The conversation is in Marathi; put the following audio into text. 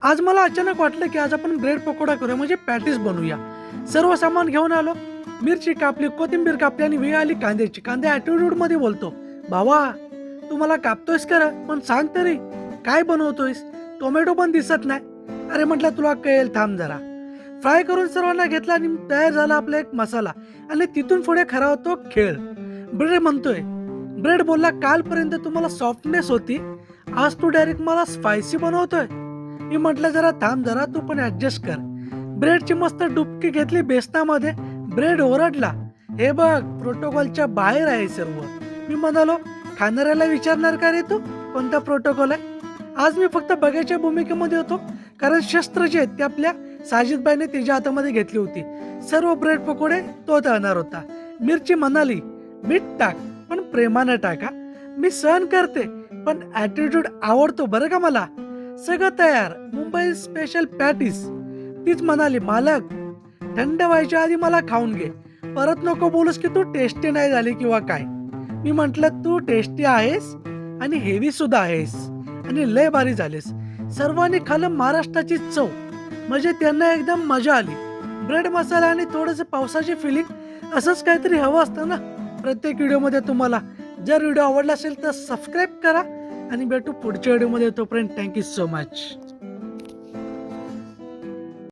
आज मला अचानक वाटलं की आज आपण ब्रेड पकोडा करूया, म्हणजे पॅटीस बनवूया. सर्व सामान घेऊन आलो. मिरची कापली, कोथिंबीर कापली आणि वेळ आली कांद्याची. कांदा ॲटिट्यूड मध्ये बोलतो, भावा तू मला कापतोयस खरं, पण सांग तरी काय बनवतोयस? टोमॅटो पण दिसत नाही. अरे म्हटलं तुला कळेल, थांब जरा. फ्राय करून सर्वांना घेतला आणि तयार झाला आपला एक मसाला. आणि तिथून पुढे खरा होतो खेळ. ब्रेड म्हणतोय, ब्रेड बोलला कालपर्यंत तुम्हाला सॉफ्टनेस होती, आज तू डायरेक्ट मला स्पायसी बनवतोय. मी म्हटलं जरा थांब, जरा तू पण ऍडजस्ट कर. ब्रेडची मस्त डुबकी घेतली बेसनामध्ये. ब्रेड ओरडला, हे बघ प्रोटोकॉलच्या बाहेर आहे सर्व. मी म्हणालो, खाणाऱ्याला विचारणार का रे तू कोणता प्रोटोकॉल आहे? आज मी फक्त बघायच्या भूमिकेमध्ये होतो, कारण शस्त्र जे आहेत ते आपल्या साजिदबाईने तिच्या हातामध्ये घेतली होती. सर्व ब्रेड पकोडे तो तळणार होता. मिरची म्हणाली, मीठ टाक पण प्रेमाने टाका, मी सहन करते, पण ऍटिट्यूड आवडतो बरं का मला. सगळं तयार, मुंबई स्पेशल पॅटीस. तीच म्हणाली, मालक थंड व्हायच्या आधी मला खाऊन घे, परत नको बोलूस की तू टेस्टी नाही झाली किंवा काय. मी म्हंटल तू टेस्टी आहेस आणि हेवी सुद्धा आहेस आणि लय भारी झालीस. सर्वांनी खाल्लं महाराष्ट्राची चव, म्हणजे त्यांना एकदम मजा आली. ब्रेड मसाला आणि थोडंसं पावसाची फिलिंग, असंच काहीतरी हवं असतं ना प्रत्येक व्हिडिओमध्ये तुम्हाला. जर व्हिडिओ आवडला असेल तर सबस्क्राईब करा आणि भेटू पुढच्या व्हिडिओमध्ये. तोपर्यंत थँक्यू सो मच.